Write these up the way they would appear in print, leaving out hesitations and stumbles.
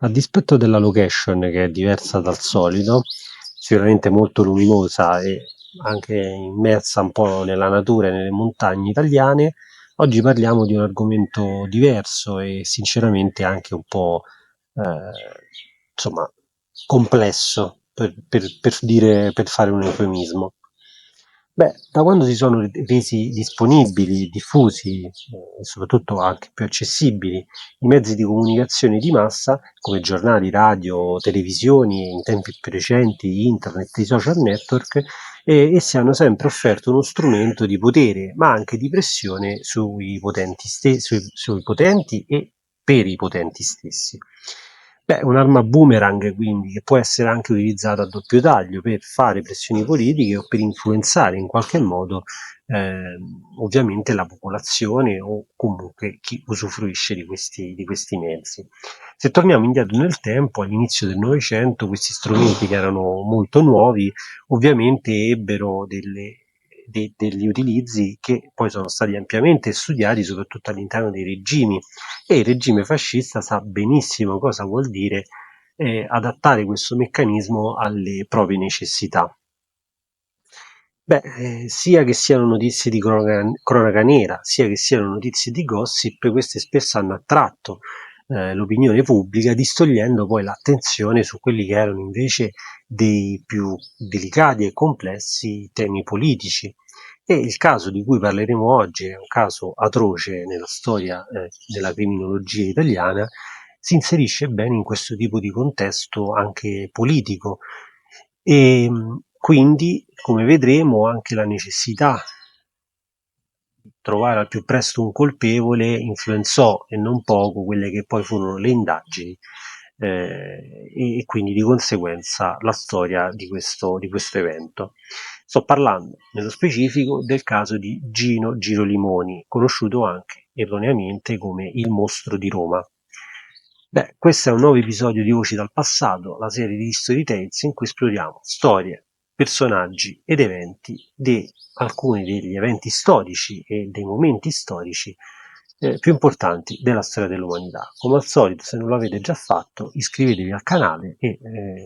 A dispetto della location che è diversa dal solito, sicuramente molto luminosa e anche immersa un po' nella natura e nelle montagne italiane, oggi parliamo di un argomento diverso e sinceramente anche un po' insomma complesso per fare un eufemismo. Beh, da quando si sono resi disponibili, diffusi e soprattutto anche più accessibili i mezzi di comunicazione di massa, come giornali, radio, televisioni e in tempi più recenti internet, i social network, essi hanno sempre offerto uno strumento di potere, ma anche di pressione sui potenti e per i potenti stessi. Beh, un'arma boomerang quindi che può essere anche utilizzata a doppio taglio per fare pressioni politiche o per influenzare in qualche modo ovviamente la popolazione o comunque chi usufruisce di questi mezzi. Se torniamo indietro nel tempo, all'inizio del Novecento, questi strumenti che erano molto nuovi, ovviamente ebbero degli utilizzi che poi sono stati ampiamente studiati, soprattutto all'interno dei regimi, e il regime fascista sa benissimo cosa vuol dire adattare questo meccanismo alle proprie necessità. Beh, sia che siano notizie di cronaca nera, sia che siano notizie di gossip, queste spesso hanno attratto l'opinione pubblica, distogliendo poi l'attenzione su quelli che erano invece dei più delicati e complessi temi politici. E il caso di cui parleremo oggi è un caso atroce nella storia della criminologia italiana, si inserisce bene in questo tipo di contesto anche politico. E quindi, come vedremo, anche la necessità di trovare al più presto un colpevole influenzò e non poco quelle che poi furono le indagini e quindi di conseguenza la storia di questo evento. Sto parlando nello specifico del caso di Gino Girolimoni, conosciuto anche erroneamente come il mostro di Roma. Beh, questo è un nuovo episodio di Voci dal passato, la serie di History Tales in cui esploriamo storie, personaggi ed eventi di alcuni degli eventi storici e dei momenti storici più importanti della storia dell'umanità. Come al solito, se non l'avete già fatto, iscrivetevi al canale e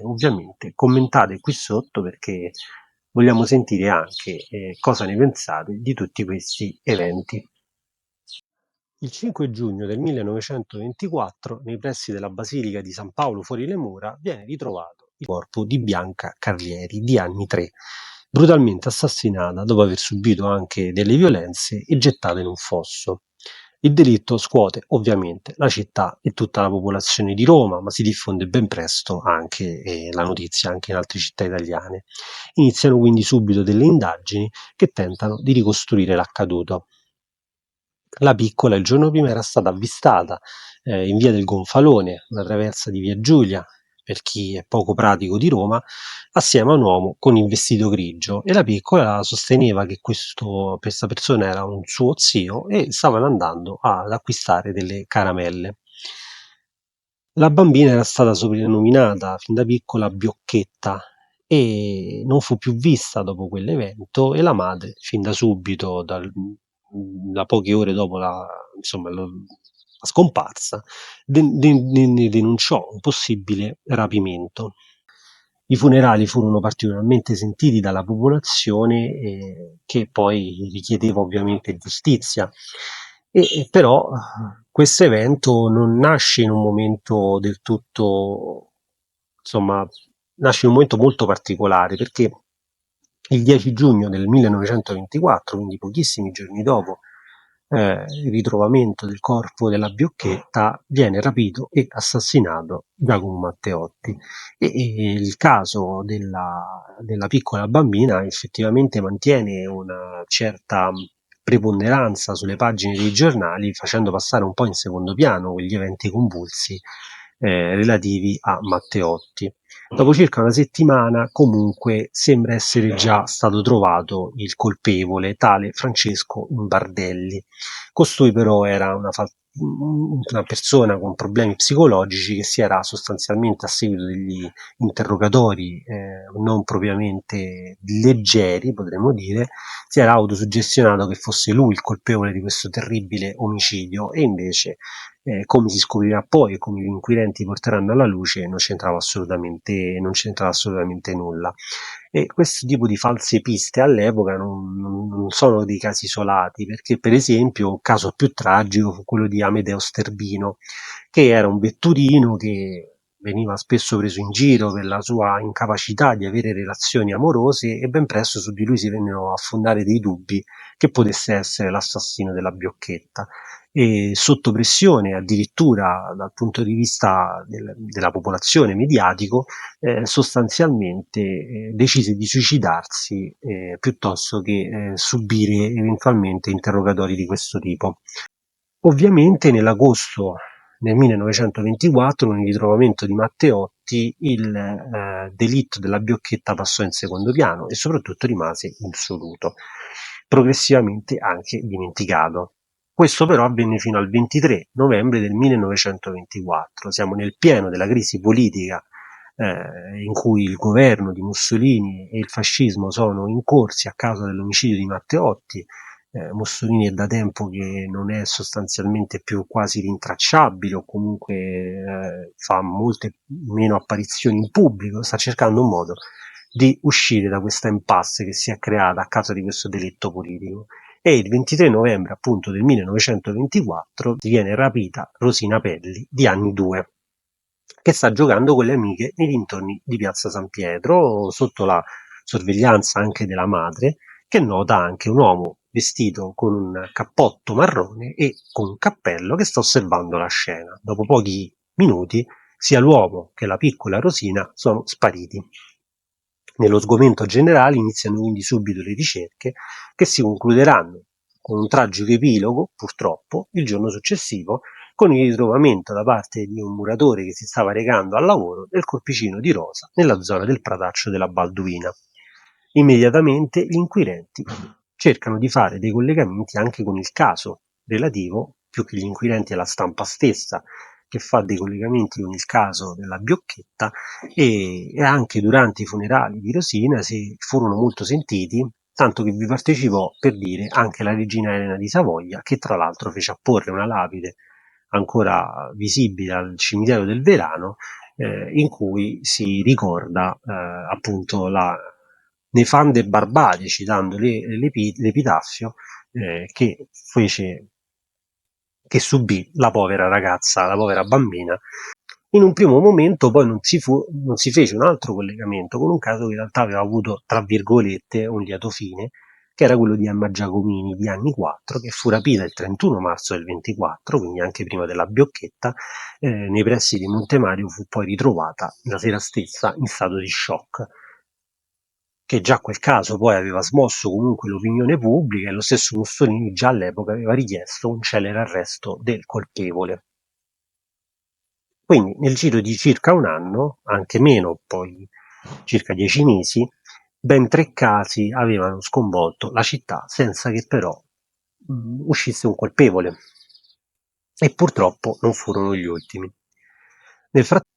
ovviamente commentate qui sotto perché vogliamo sentire anche cosa ne pensate di tutti questi eventi. Il 5 giugno del 1924, nei pressi della Basilica di San Paolo fuori le mura, viene ritrovato il corpo di Bianca Carlieri, di anni 3, brutalmente assassinata dopo aver subito anche delle violenze e gettata in un fosso. Il delitto scuote ovviamente la città e tutta la popolazione di Roma, ma si diffonde ben presto anche la notizia anche in altre città italiane. Iniziano quindi subito delle indagini che tentano di ricostruire l'accaduto. La piccola il giorno prima era stata avvistata in via del Gonfalone, una traversa di via Giulia, per chi è poco pratico di Roma, assieme a un uomo con il vestito grigio e la piccola sosteneva che questa persona era un suo zio e stavano andando ad acquistare delle caramelle. La bambina era stata soprannominata fin da piccola Biocchetta e non fu più vista dopo quell'evento e la madre, fin da subito, da poche ore dopo la scomparsa, denunciò un possibile rapimento. I funerali furono particolarmente sentiti dalla popolazione che poi richiedeva ovviamente giustizia. Però questo evento non nasce in un momento del tutto, insomma, nasce in un momento molto particolare perché il 10 giugno del 1924, quindi pochissimi giorni dopo il ritrovamento del corpo della Biocchetta, viene rapito e assassinato Giacomo Matteotti. E il caso della piccola bambina effettivamente mantiene una certa preponderanza sulle pagine dei giornali, facendo passare un po' in secondo piano quegli eventi convulsi relativi a Matteotti. Dopo circa una settimana, comunque, sembra essere già stato trovato il colpevole, tale Francesco Imbardelli. Costui però era una persona con problemi psicologici che si era sostanzialmente, a seguito degli interrogatori non propriamente leggeri, potremmo dire, si era autosuggestionato che fosse lui il colpevole di questo terribile omicidio, e invece, come si scoprirà poi e come gli inquirenti porteranno alla luce, non c'entrava assolutamente nulla. E questo tipo di false piste all'epoca non sono dei casi isolati, perché per esempio un caso più tragico fu quello di Amedeo Sterbino, che era un vetturino che veniva spesso preso in giro per la sua incapacità di avere relazioni amorose, e ben presto su di lui si vennero a fondare dei dubbi che potesse essere l'assassino della Biocchetta, e sotto pressione addirittura dal punto di vista della popolazione mediatico, sostanzialmente decise di suicidarsi piuttosto che subire eventualmente interrogatori di questo tipo. Ovviamente nell'agosto del 1924, con il ritrovamento di Matteotti, il delitto della Biocchetta passò in secondo piano e soprattutto rimase insoluto, progressivamente anche dimenticato. Questo però avvenne fino al 23 novembre del 1924. Siamo nel pieno della crisi politica, in cui il governo di Mussolini e il fascismo sono incorsi a causa dell'omicidio di Matteotti. Mussolini è da tempo che non è sostanzialmente più quasi rintracciabile, o comunque fa molte meno apparizioni in pubblico, sta cercando un modo di uscire da questa impasse che si è creata a causa di questo delitto politico. E il 23 novembre appunto del 1924 viene rapita Rosina Pelli, di anni 2, che sta giocando con le amiche nei dintorni di Piazza San Pietro, sotto la sorveglianza anche della madre, che nota anche un uomo vestito con un cappotto marrone e con un cappello che sta osservando la scena. Dopo pochi minuti sia l'uomo che la piccola Rosina sono spariti. Nello sgomento generale iniziano quindi subito le ricerche, che si concluderanno con un tragico epilogo, purtroppo, il giorno successivo, con il ritrovamento da parte di un muratore che si stava recando al lavoro del corpicino di Rosa nella zona del prataccio della Balduina. Immediatamente gli inquirenti cercano di fare dei collegamenti anche con il caso relativo, più che gli inquirenti, alla stampa stessa, che fa dei collegamenti con il caso della Biocchetta, e anche durante i funerali di Rosina si furono molto sentiti, tanto che vi partecipò, per dire, anche la regina Elena di Savoia, che tra l'altro fece apporre una lapide ancora visibile al cimitero del Verano, in cui si ricorda appunto la nefande barbarie, citando l'epitaffio che subì la povera ragazza, la povera bambina. In un primo momento poi non si fece un altro collegamento con un caso che in realtà aveva avuto, tra virgolette, un lieto fine, che era quello di Emma Giacomini, di anni 4, che fu rapita il 31 marzo del 24, quindi anche prima della Biocchetta, nei pressi di Montemario. Fu poi ritrovata la sera stessa in stato di shock, che già quel caso poi aveva smosso comunque l'opinione pubblica, e lo stesso Mussolini già all'epoca aveva richiesto un celere arresto del colpevole. Quindi nel giro di circa un anno, anche meno, poi circa 10 mesi, ben 3 casi avevano sconvolto la città senza che però uscisse un colpevole, e purtroppo non furono gli ultimi. Nel, frat-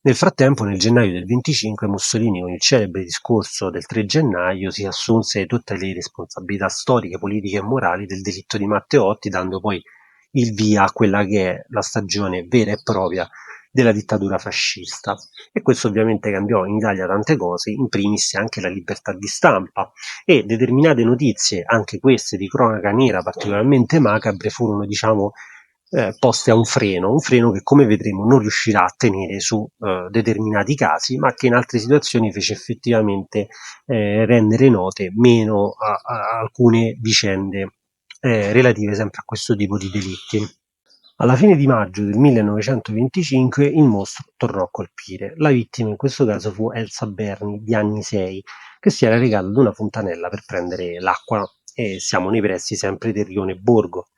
Nel frattempo, nel gennaio del 25, Mussolini, con il celebre discorso del 3 gennaio, si assunse tutte le responsabilità storiche, politiche e morali del delitto di Matteotti, dando poi il via a quella che è la stagione vera e propria della dittatura fascista. E questo ovviamente cambiò in Italia tante cose, in primis anche la libertà di stampa, e determinate notizie, anche queste di cronaca nera particolarmente macabre, furono, diciamo, poste a un freno che, come vedremo, non riuscirà a tenere su determinati casi, ma che in altre situazioni fece effettivamente rendere note meno a alcune vicende relative sempre a questo tipo di delitti. Alla fine di maggio del 1925 il mostro tornò a colpire. La vittima in questo caso fu Elsa Berni, di anni 6, che si era recata ad una fontanella per prendere l'acqua, e siamo nei pressi sempre del rione Borgo.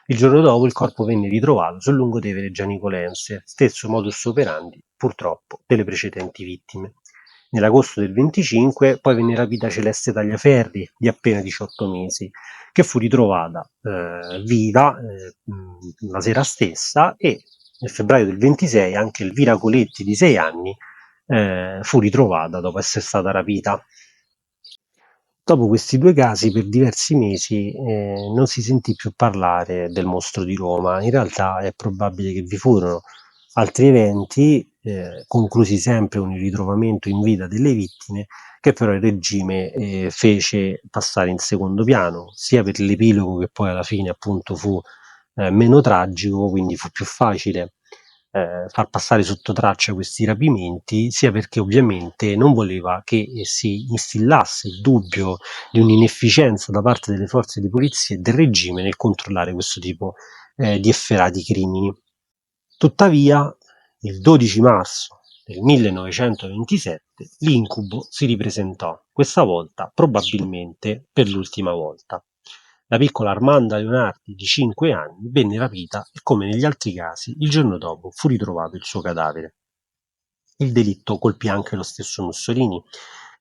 Il giorno dopo il corpo venne ritrovato sul lungotevere gianicolense, stesso modus operandi, purtroppo, delle precedenti vittime. Nell'agosto del 25 poi venne rapita Celeste Tagliaferri, di appena 18 mesi, che fu ritrovata viva la sera stessa, e nel febbraio del 26 anche Elvira Coletti, di 6 anni, fu ritrovata dopo essere stata rapita. Dopo questi due casi, per diversi mesi non si sentì più parlare del mostro di Roma. In realtà è probabile che vi furono altri eventi, conclusi sempre con il ritrovamento in vita delle vittime, che però il regime fece passare in secondo piano, sia per l'epilogo, che poi alla fine appunto fu meno tragico, quindi fu più facile far passare sotto traccia questi rapimenti, sia perché ovviamente non voleva che si instillasse il dubbio di un'inefficienza da parte delle forze di polizia e del regime nel controllare questo tipo di efferati crimini. Tuttavia, il 12 marzo del 1927 l'incubo si ripresentò, questa volta probabilmente per l'ultima volta. La piccola Armanda Leonardi, di 5 anni, venne rapita e, come negli altri casi, il giorno dopo fu ritrovato il suo cadavere. Il delitto colpì anche lo stesso Mussolini,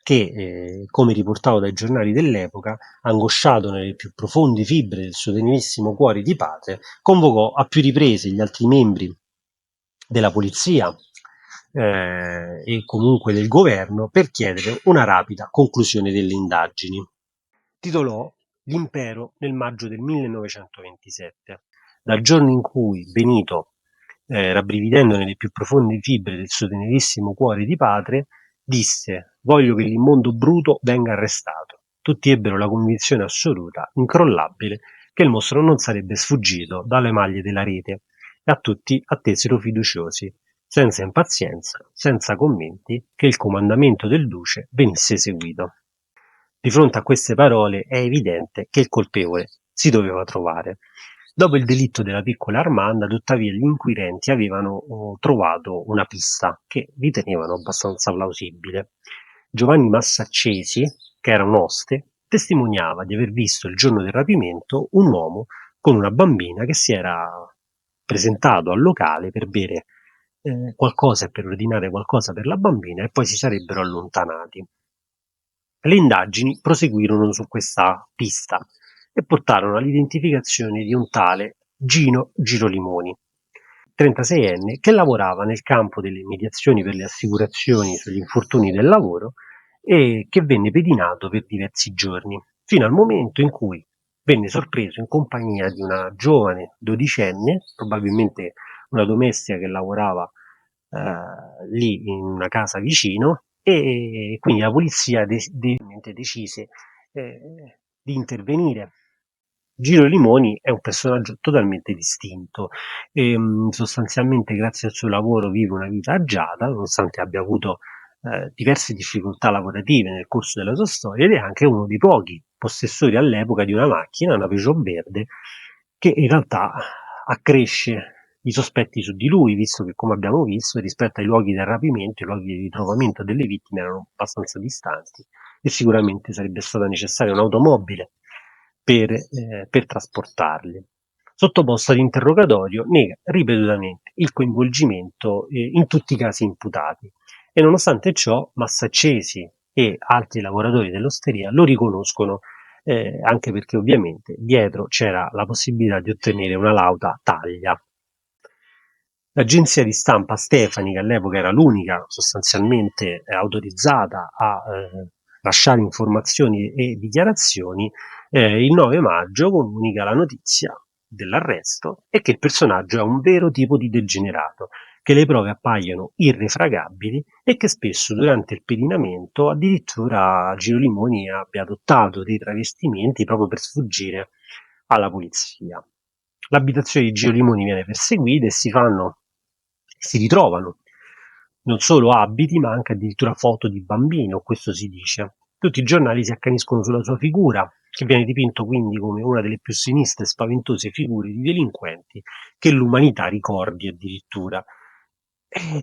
che, come riportato dai giornali dell'epoca, angosciato nelle più profonde fibre del suo tenerissimo cuore di padre, convocò a più riprese gli altri membri della polizia e comunque del governo per chiedere una rapida conclusione delle indagini. Titolò L'impero nel maggio del 1927, dal giorno in cui Benito, rabbrividendo nelle più profonde fibre del suo tenerissimo cuore di padre, disse: «Voglio che l'immondo bruto venga arrestato». Tutti ebbero la convinzione assoluta, incrollabile, che il mostro non sarebbe sfuggito dalle maglie della rete, e a tutti attesero fiduciosi, senza impazienza, senza commenti, che il comandamento del duce venisse eseguito. Di fronte a queste parole è evidente che il colpevole si doveva trovare. Dopo il delitto della piccola Armanda, tuttavia, gli inquirenti avevano trovato una pista che ritenevano abbastanza plausibile. Giovanni Massaccesi, che era un oste, testimoniava di aver visto il giorno del rapimento un uomo con una bambina che si era presentato al locale per bere qualcosa e per ordinare qualcosa per la bambina, e poi si sarebbero allontanati. Le indagini proseguirono su questa pista e portarono all'identificazione di un tale Gino Girolimoni, 36enne, che lavorava nel campo delle mediazioni per le assicurazioni sugli infortuni del lavoro e che venne pedinato per diversi giorni, fino al momento in cui venne sorpreso in compagnia di una giovane dodicenne, probabilmente una domestica che lavorava lì in una casa vicino, e quindi la polizia decise di intervenire. Giro Limoni è un personaggio totalmente distinto e sostanzialmente, grazie al suo lavoro, vive una vita agiata, nonostante abbia avuto diverse difficoltà lavorative nel corso della sua storia, ed è anche uno dei pochi possessori all'epoca di una macchina, una Peugeot verde, che in realtà accresce i sospetti su di lui, visto che, come abbiamo visto, rispetto ai luoghi del rapimento, i luoghi di ritrovamento delle vittime erano abbastanza distanti e sicuramente sarebbe stata necessaria un'automobile per trasportarli. Sottoposto ad interrogatorio, nega ripetutamente il coinvolgimento in tutti i casi imputati, e nonostante ciò Massaccesi e altri lavoratori dell'osteria lo riconoscono, anche perché ovviamente dietro c'era la possibilità di ottenere una lauta taglia. L'agenzia di stampa Stefani, che all'epoca era l'unica sostanzialmente autorizzata a lasciare informazioni e dichiarazioni, il 9 maggio comunica la notizia dell'arresto e che il personaggio è un vero tipo di degenerato, che le prove appaiono irrefragabili e che spesso durante il pedinamento addirittura Girolimoni abbia adottato dei travestimenti proprio per sfuggire alla polizia. L'abitazione di Girolimoni viene perseguita e si ritrovano non solo abiti, ma anche addirittura foto di bambino, questo si dice. Tutti i giornali si accaniscono sulla sua figura, che viene dipinto quindi come una delle più sinistre e spaventose figure di delinquenti che l'umanità ricordi addirittura.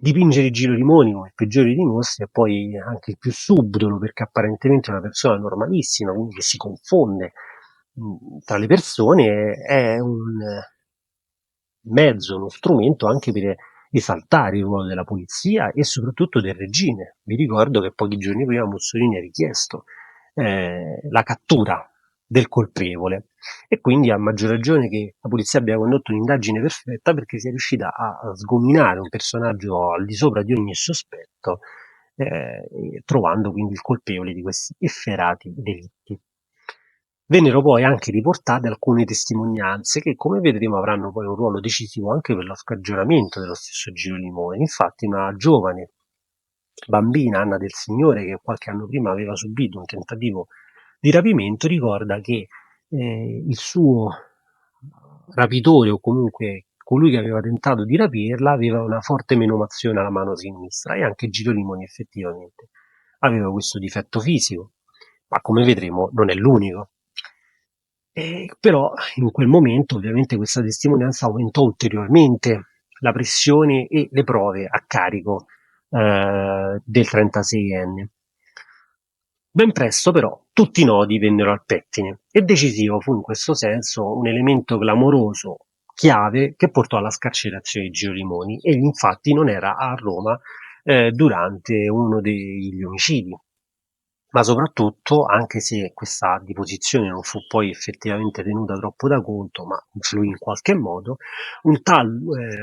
Dipingere Giro Limoni come il peggiore dei mostri è poi anche il più subdolo, perché apparentemente è una persona normalissima, quindi che si confonde tra le persone, è un mezzo, uno strumento anche per esaltare il ruolo della polizia e soprattutto del regime. Vi ricordo che pochi giorni prima Mussolini ha richiesto la cattura del colpevole e quindi a maggior ragione che la polizia abbia condotto un'indagine perfetta perché sia riuscita a sgominare un personaggio al di sopra di ogni sospetto, trovando quindi il colpevole di questi efferati delitti. Vennero poi anche riportate alcune testimonianze che, come vedremo, avranno poi un ruolo decisivo anche per lo scagionamento dello stesso Gino Limone. Infatti una giovane bambina, Anna del Signore, che qualche anno prima aveva subito un tentativo di rapimento, ricorda che il suo rapitore o comunque colui che aveva tentato di rapirla aveva una forte menomazione alla mano sinistra e anche Gino Limoni effettivamente aveva questo difetto fisico, ma come vedremo non è l'unico. Però in quel momento ovviamente questa testimonianza aumentò ulteriormente la pressione e le prove a carico del 36enne. Ben presto però tutti i nodi vennero al pettine e decisivo fu in questo senso un elemento clamoroso chiave che portò alla scarcerazione di Gino Limoni. Egli infatti non era a Roma durante uno degli omicidi, ma soprattutto, anche se questa deposizione non fu poi effettivamente tenuta troppo da conto, ma influì in qualche modo, un tal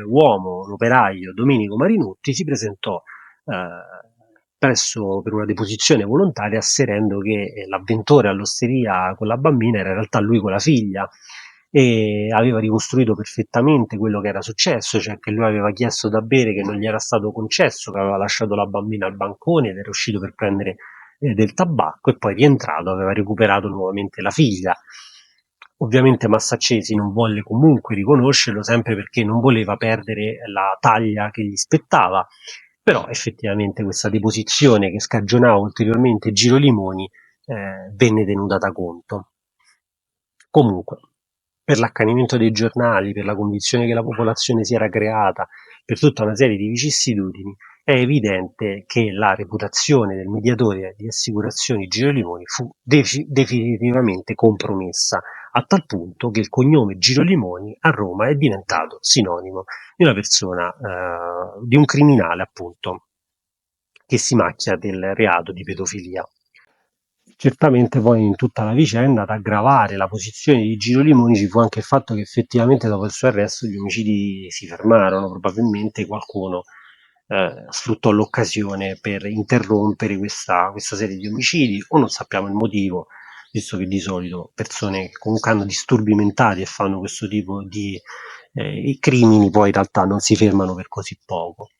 uomo, l'operaio Domenico Marinutti, si presentò presso per una deposizione volontaria asserendo che l'avventore all'osteria con la bambina era in realtà lui con la figlia e aveva ricostruito perfettamente quello che era successo, cioè che lui aveva chiesto da bere che non gli era stato concesso, che aveva lasciato la bambina al bancone ed era uscito per prendere del tabacco e poi rientrato aveva recuperato nuovamente la figlia. Ovviamente Massaccesi non volle comunque riconoscerlo, sempre perché non voleva perdere la taglia che gli spettava, però effettivamente questa deposizione che scagionava ulteriormente Giro Limoni venne tenuta da conto. Comunque, per l'accanimento dei giornali, per la convinzione che la popolazione si era creata, per tutta una serie di vicissitudini, è evidente che la reputazione del mediatore di assicurazioni Giro Limoni fu definitivamente compromessa, a tal punto che il cognome Giro Limoni a Roma è diventato sinonimo di una persona, di un criminale appunto, che si macchia del reato di pedofilia. Certamente poi in tutta la vicenda ad aggravare la posizione di Gino Limoni ci fu anche il fatto che effettivamente dopo il suo arresto gli omicidi si fermarono, probabilmente qualcuno sfruttò l'occasione per interrompere questa serie di omicidi o non sappiamo il motivo, visto che di solito persone che comunque hanno disturbi mentali e fanno questo tipo di crimini poi in realtà non si fermano per così poco.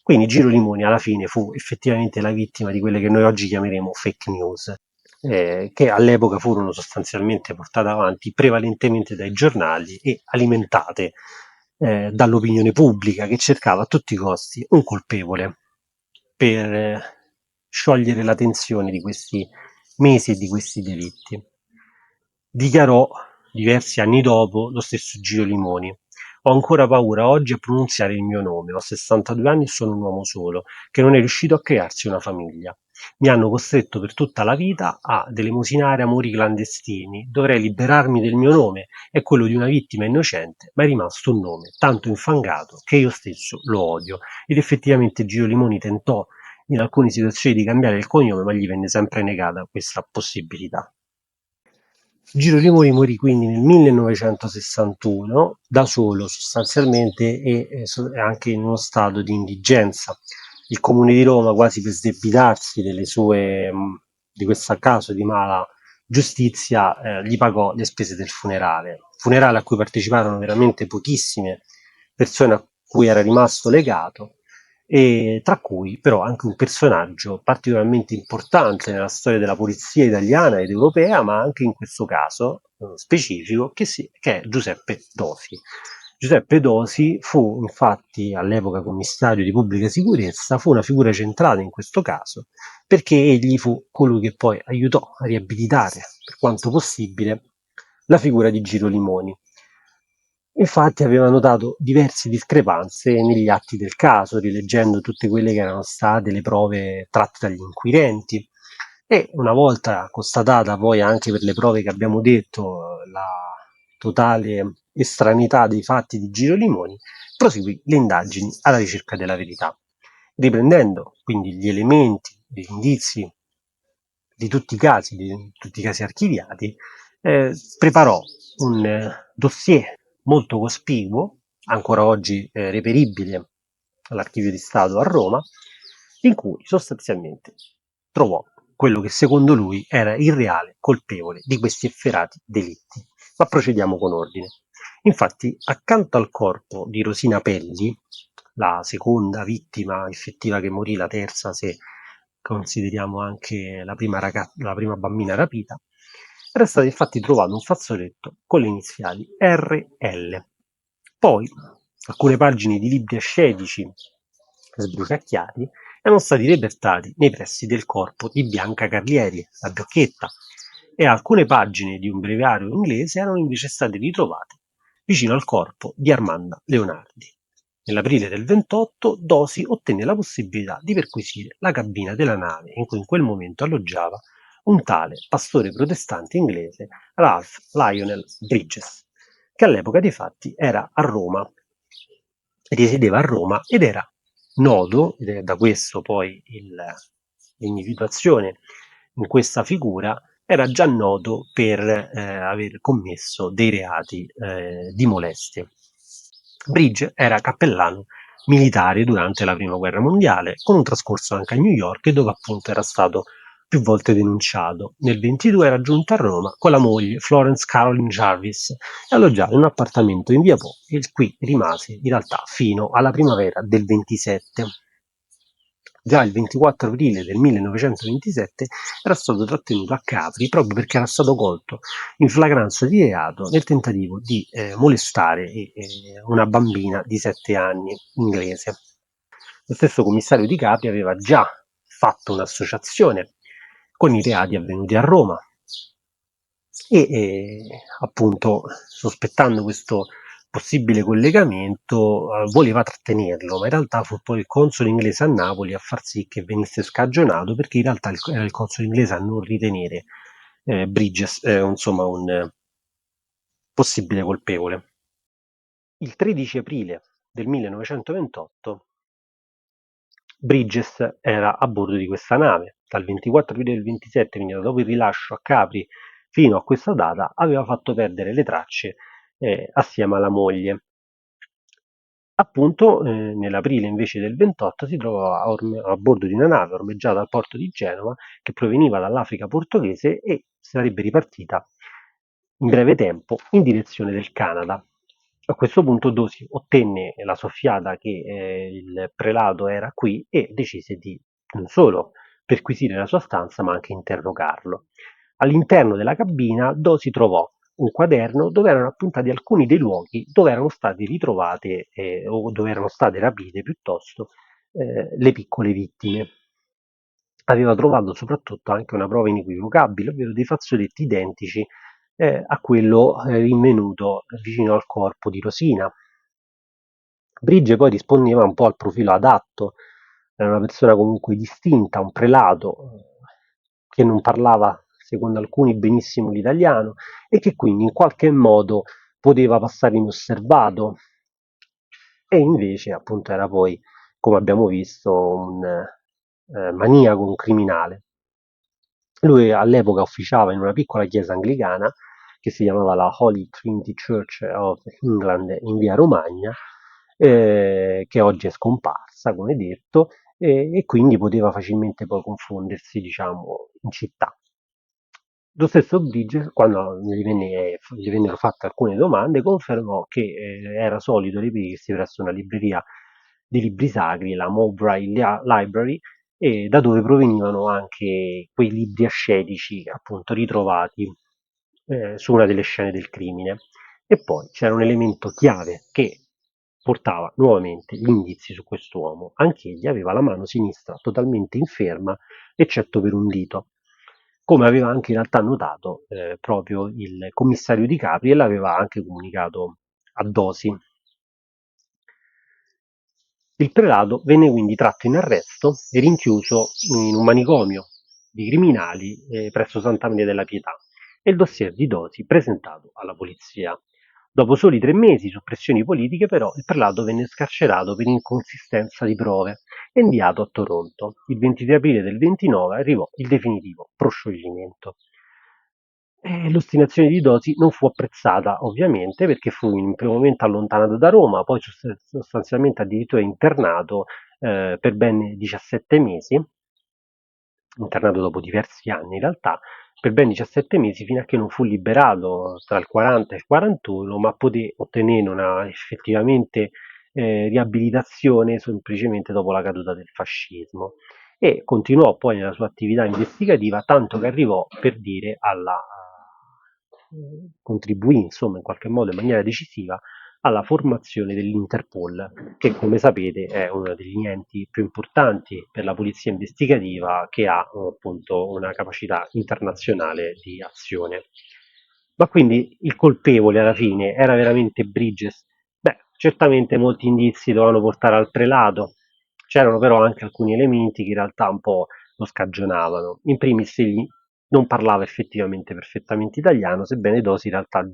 Quindi Giro Limoni alla fine fu effettivamente la vittima di quelle che noi oggi chiameremo fake news, che all'epoca furono sostanzialmente portate avanti prevalentemente dai giornali e alimentate dall'opinione pubblica che cercava a tutti i costi un colpevole per sciogliere la tensione di questi mesi e di questi delitti. Dichiarò diversi anni dopo lo stesso Giro Limoni: ho ancora paura oggi a pronunziare il mio nome, ho 62 anni e sono un uomo solo, che non è riuscito a crearsi una famiglia. Mi hanno costretto per tutta la vita ad elemosinare amori clandestini, dovrei liberarmi del mio nome e quello di una vittima innocente, ma è rimasto un nome tanto infangato che io stesso lo odio. Ed effettivamente Giro Limoni tentò in alcune situazioni di cambiare il cognome, ma gli venne sempre negata questa possibilità. Giro Limoni morì quindi nel 1961 da solo sostanzialmente e anche in uno stato di indigenza. Il Comune di Roma, quasi per sdebitarsi di questo caso di mala giustizia, gli pagò le spese del funerale a cui parteciparono veramente pochissime persone a cui era rimasto legato, e tra cui però anche un personaggio particolarmente importante nella storia della polizia italiana ed europea, ma anche in questo caso specifico, che è Giuseppe Dosi. Giuseppe Dosi fu infatti all'epoca commissario di pubblica sicurezza, fu una figura centrale in questo caso, perché egli fu colui che poi aiutò a riabilitare, per quanto possibile, la figura di Giro Limoni. Infatti aveva notato diverse discrepanze negli atti del caso, rileggendo tutte quelle che erano state le prove tratte dagli inquirenti, e una volta constatata poi anche per le prove che abbiamo detto la totale estraneità dei fatti di Girolimoni, proseguì le indagini alla ricerca della verità, riprendendo quindi gli elementi, gli indizi di tutti i casi archiviati, preparò un dossier molto cospicuo, ancora oggi reperibile all'Archivio di Stato a Roma, in cui sostanzialmente trovò quello che secondo lui era il reale colpevole di questi efferati delitti. Ma procediamo con ordine. Infatti, accanto al corpo di Rosina Pelli, la seconda vittima effettiva che morì, la terza se consideriamo anche la prima bambina rapita, era stato infatti trovato un fazzoletto con le iniziali RL. Poi alcune pagine di libri ascetici sbruciacchiati erano stati repertati nei pressi del corpo di Bianca Carlieri, la Biocchetta, e alcune pagine di un breviario inglese erano invece state ritrovate vicino al corpo di Armanda Leonardi. Nell'aprile del 28 Dosi ottenne la possibilità di perquisire la cabina della nave in cui in quel momento alloggiava un tale pastore protestante inglese, Ralph Lionel Bridges, che all'epoca dei fatti era a Roma, risiedeva a Roma ed era nodo, ed è da questo poi l'individuazione in questa figura, era già noto per aver commesso dei reati di molestie. Bridge era cappellano militare durante la prima guerra mondiale, con un trascorso anche a New York, dove appunto era stato più volte denunciato. Nel 22 era giunto a Roma con la moglie Florence Caroline Jarvis e alloggiava in un appartamento in via Po e qui rimase in realtà fino alla primavera del 27. Già il 24 aprile del 1927 era stato trattenuto a Capri proprio perché era stato colto in flagranza di reato nel tentativo di molestare una bambina di 7 anni inglese. Lo stesso commissario di Capri aveva già fatto un'associazione con i reati avvenuti a Roma e appunto sospettando questo possibile collegamento voleva trattenerlo, ma in realtà fu poi il console inglese a Napoli a far sì che venisse scagionato perché in realtà era il console inglese a non ritenere Bridges insomma un possibile colpevole. Il 13 aprile del 1928 Bridges era a bordo di questa nave. Dal 24 aprile del 27, quindi dopo il rilascio a Capri fino a questa data, aveva fatto perdere le tracce assieme alla moglie. Appunto, nell'aprile invece del 28 si trovò a bordo di una nave ormeggiata al porto di Genova che proveniva dall'Africa portoghese e sarebbe ripartita in breve tempo in direzione del Canada. A questo punto Dosi ottenne la soffiata che il prelato era qui e decise di non solo perquisire la sua stanza ma anche interrogarlo. All'interno della cabina Dosi trovò un quaderno dove erano appuntati alcuni dei luoghi dove erano state ritrovate o dove erano state rapite piuttosto le piccole vittime. Aveva trovato soprattutto anche una prova inequivocabile, ovvero dei fazzoletti identici a quello rinvenuto vicino al corpo di Rosina. Bridge poi rispondeva un po' al profilo adatto, era una persona comunque distinta, un prelato che non parlava, secondo alcuni, benissimo l'italiano e che quindi in qualche modo poteva passare inosservato e invece appunto era poi, come abbiamo visto, un maniaco, un criminale. Lui all'epoca officiava in una piccola chiesa anglicana che si chiamava la Holy Trinity Church of England in via Romagna, che oggi è scomparsa, come detto, e quindi poteva facilmente poi confondersi, diciamo, in città. Lo stesso Bridges, quando gli vennero fatte alcune domande, confermò che era solito reperirsi presso una libreria di libri sacri, la Mowbray Library, e da dove provenivano anche quei libri ascetici appunto ritrovati su una delle scene del crimine. E poi c'era un elemento chiave che portava nuovamente gli indizi su quest'uomo. Anch'egli aveva la mano sinistra totalmente inferma, eccetto per un dito, come aveva anche in realtà notato proprio il commissario Di Capri e l'aveva anche comunicato a Dosi. Il prelato venne quindi tratto in arresto e rinchiuso in un manicomio di criminali presso Santa Maria della Pietà e il dossier di Dosi presentato alla polizia. Dopo soli 3 mesi, su pressioni politiche, però, il prelato venne scarcerato per inconsistenza di prove e inviato a Toronto. Il 23 aprile del 29 arrivò il definitivo proscioglimento. L'ostinazione di Dosi non fu apprezzata, ovviamente, perché fu in un primo momento allontanato da Roma, poi sostanzialmente addirittura internato per ben 17 mesi, internato dopo diversi anni in realtà, per ben 17 mesi fino a che non fu liberato tra il 40 e il 41, ma poté ottenere una effettivamente riabilitazione semplicemente dopo la caduta del fascismo e continuò poi nella sua attività investigativa, tanto che arrivò per dire alla contribuì insomma in qualche modo in maniera decisiva alla formazione dell'Interpol, che come sapete è uno degli enti più importanti per la polizia investigativa che ha appunto una capacità internazionale di azione. Ma quindi il colpevole alla fine era veramente Bridges? Beh, certamente molti indizi dovevano portare al prelato, c'erano però anche alcuni elementi che in realtà un po' lo scagionavano. In primis egli non parlava effettivamente perfettamente italiano, sebbene Dosi in realtà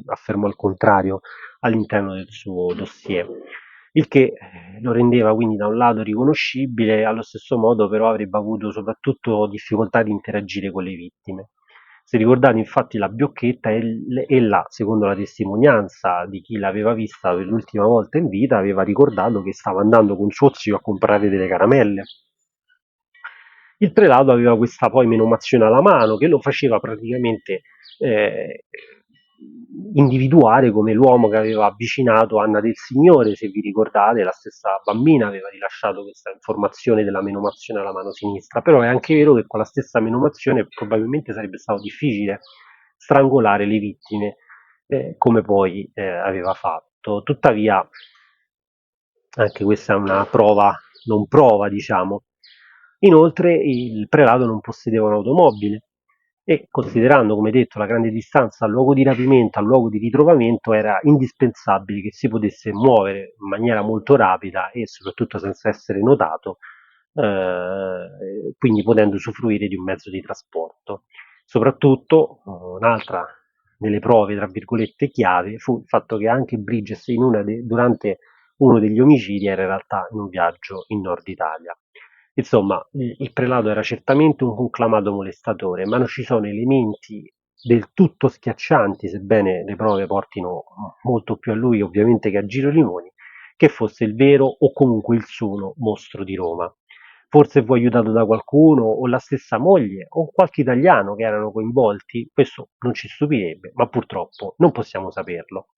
affermò il contrario all'interno del suo dossier, il che lo rendeva quindi da un lato riconoscibile, allo stesso modo però avrebbe avuto soprattutto difficoltà di interagire con le vittime. Se ricordate infatti la Biocchetta, ella, secondo la testimonianza di chi l'aveva vista per l'ultima volta in vita, aveva ricordato che stava andando con suo zio a comprare delle caramelle. Il prelato aveva questa poi menomazione alla mano che lo faceva praticamente eh, individuare come l'uomo che aveva avvicinato Anna del Signore, se vi ricordate, la stessa bambina aveva rilasciato questa informazione della menomazione alla mano sinistra, però è anche vero che con la stessa menomazione probabilmente sarebbe stato difficile strangolare le vittime come poi aveva fatto. Tuttavia, anche questa è una prova, non prova, diciamo. Inoltre il prelato non possedeva un'automobile e, considerando, come detto, la grande distanza dal luogo di rapimento al luogo di ritrovamento, era indispensabile che si potesse muovere in maniera molto rapida e soprattutto senza essere notato, quindi potendo usufruire di un mezzo di trasporto. Soprattutto, un'altra delle prove, tra virgolette, chiave fu il fatto che anche Bridges durante uno degli omicidi era in realtà in un viaggio in Nord Italia. Insomma, il prelato era certamente un conclamato molestatore, ma non ci sono elementi del tutto schiaccianti, sebbene le prove portino molto più a lui ovviamente che a Giro Limoni, che fosse il vero o comunque il solo mostro di Roma. Forse fu aiutato da qualcuno, o la stessa moglie, o qualche italiano che erano coinvolti, questo non ci stupirebbe, ma purtroppo non possiamo saperlo.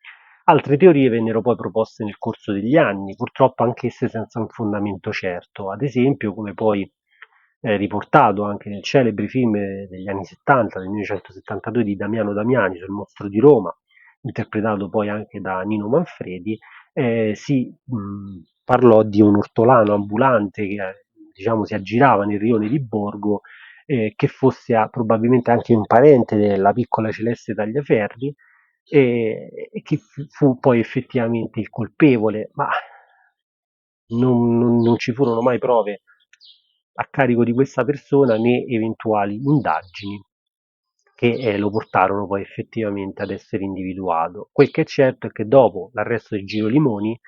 Altre teorie vennero poi proposte nel corso degli anni, purtroppo anch'esse senza un fondamento certo, ad esempio, come poi riportato anche nel celebre film degli anni 70, del 1972, di Damiano Damiani sul mostro di Roma, interpretato poi anche da Nino Manfredi, si parlò di un ortolano ambulante che diciamo si aggirava nel rione di Borgo, che fosse probabilmente anche un parente della piccola Celeste Tagliaferri, e che fu poi effettivamente il colpevole, ma non ci furono mai prove a carico di questa persona né eventuali indagini che lo portarono poi effettivamente ad essere individuato. Quel che è certo è che dopo l'arresto di Giro Limoni,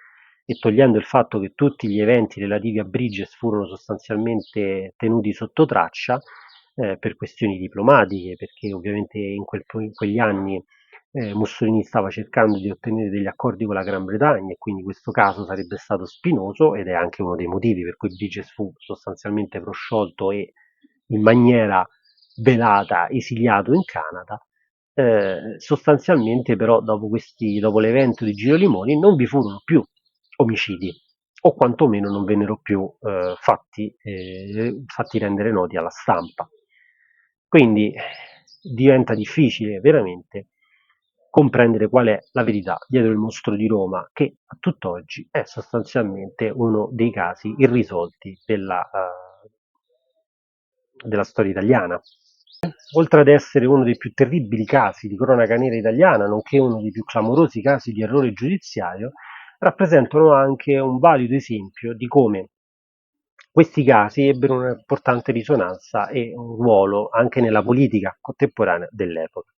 e togliendo il fatto che tutti gli eventi relativi a Bridges furono sostanzialmente tenuti sotto traccia per questioni diplomatiche, perché ovviamente in quegli anni Mussolini stava cercando di ottenere degli accordi con la Gran Bretagna e quindi questo caso sarebbe stato spinoso ed è anche uno dei motivi per cui Bridges fu sostanzialmente prosciolto e in maniera velata esiliato in Canada. Sostanzialmente però dopo l'evento di Giro Limoni non vi furono più omicidi o quantomeno non vennero più fatti rendere noti alla stampa. Quindi diventa difficile veramente comprendere qual è la verità dietro il mostro di Roma, che a tutt'oggi è sostanzialmente uno dei casi irrisolti della storia italiana. Oltre ad essere uno dei più terribili casi di cronaca nera italiana, nonché uno dei più clamorosi casi di errore giudiziario, rappresentano anche un valido esempio di come questi casi ebbero un'importante risonanza e un ruolo anche nella politica contemporanea dell'epoca.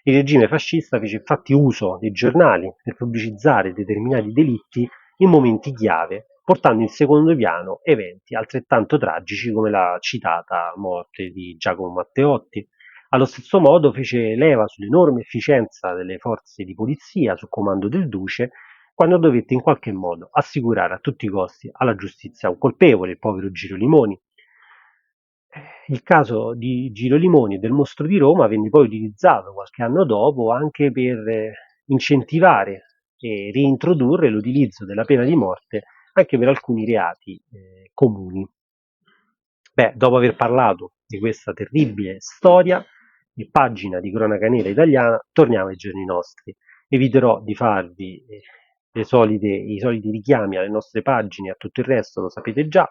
Il regime fascista fece infatti uso dei giornali per pubblicizzare determinati delitti in momenti chiave, portando in secondo piano eventi altrettanto tragici come la citata morte di Giacomo Matteotti. Allo stesso modo fece leva sull'enorme efficienza delle forze di polizia su comando del duce quando dovette in qualche modo assicurare a tutti i costi alla giustizia un colpevole, il povero Giro Limoni. Il caso di Giro Limoni e del Mostro di Roma venne poi utilizzato qualche anno dopo anche per incentivare e reintrodurre l'utilizzo della pena di morte anche per alcuni reati comuni. Beh, dopo aver parlato di questa terribile storia e pagina di cronaca nera italiana, torniamo ai giorni nostri. Eviterò di farvi i soliti richiami alle nostre pagine e a tutto il resto, lo sapete già,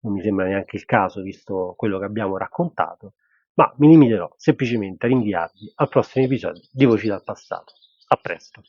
non mi sembra neanche il caso visto quello che abbiamo raccontato, ma mi limiterò semplicemente a rinviarvi al prossimo episodio di Voci dal passato. A presto!